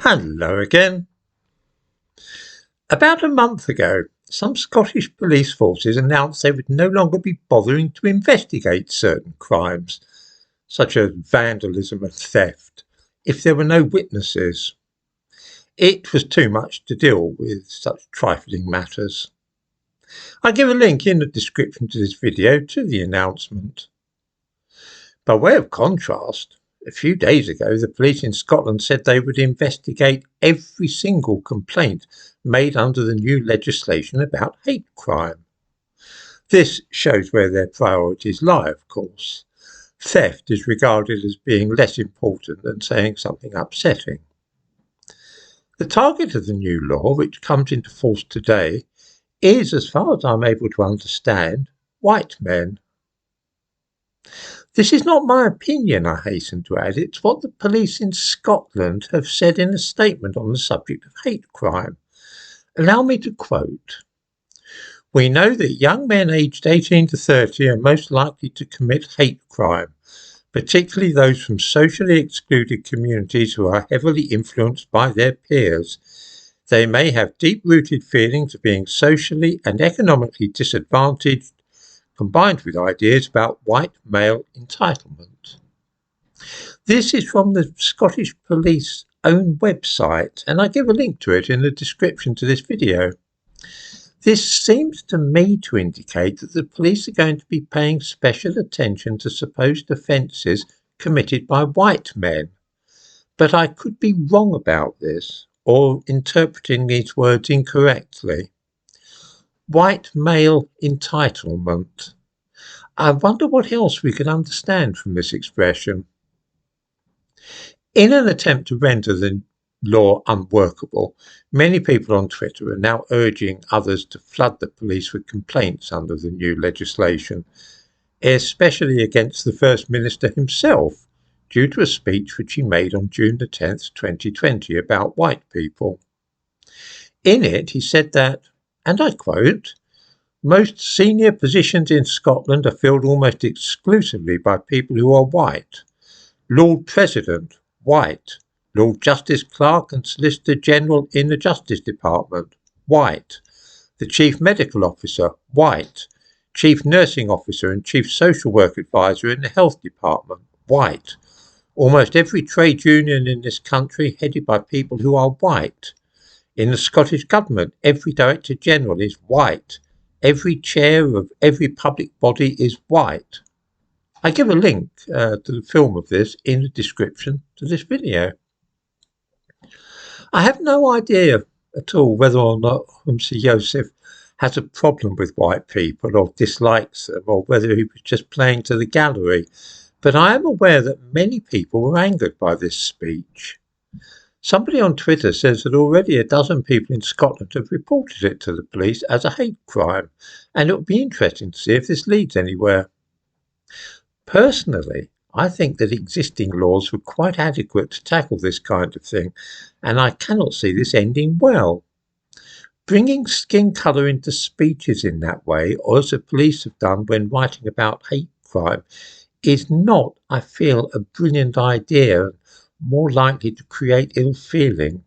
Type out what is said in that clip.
Hello again. About a month ago, some Scottish police forces announced they would no longer be bothering to investigate certain crimes, such as vandalism and theft, if there were no witnesses. It was too much to deal with such trifling matters. I'll give a link in the description to this video to the announcement. By way of contrast, a few days ago, the police in Scotland said they would investigate every single complaint made under the new legislation about hate crime. This shows where their priorities lie, of course. Theft is regarded as being less important than saying something upsetting. The target of the new law, which comes into force today, is, as far as I'm able to understand, white men. This is not my opinion, I hasten to add. It's what the police in Scotland have said in a statement on the subject of hate crime. Allow me to quote, "We know that young men aged 18 to 30 are most likely to commit hate crime, particularly those from socially excluded communities who are heavily influenced by their peers. They may have deep-rooted feelings of being socially and economically disadvantaged, combined with ideas about white male entitlement." This is from the Scottish Police own website, and I give a link to it in the description to this video. This seems to me to indicate that the police are going to be paying special attention to supposed offences committed by white men. But I could be wrong about this, or interpreting these words incorrectly. White male entitlement. I wonder what else we could understand from this expression. In an attempt to render the law unworkable, many people on Twitter are now urging others to flood the police with complaints under the new legislation, especially against the First Minister himself, due to a speech which he made on June the 10th, 2020 about white people. In it, he said that, and I quote, "Most senior positions in Scotland are filled almost exclusively by people who are white. Lord President, white. Lord Justice Clerk and Solicitor General in the Justice Department, white. The Chief Medical Officer, white. Chief Nursing Officer and Chief Social Work Advisor in the Health Department, white. Almost every trade union in this country headed by people who are white. In the Scottish Government, every Director General is white. Every chair of every public body is white." I give a link to the film of this in the description to this video. I have no idea at all whether or not Humza Yousaf has a problem with white people or dislikes them, or whether he was just playing to the gallery, but I am aware that many people were angered by this speech. Somebody on Twitter says that already a dozen people in Scotland have reported it to the police as a hate crime, and it would be interesting to see if this leads anywhere. Personally, I think that existing laws were quite adequate to tackle this kind of thing, and I cannot see this ending well. Bringing skin colour into speeches in that way, or as the police have done when writing about hate crime, is not, I feel, a brilliant idea, more likely to create ill feeling.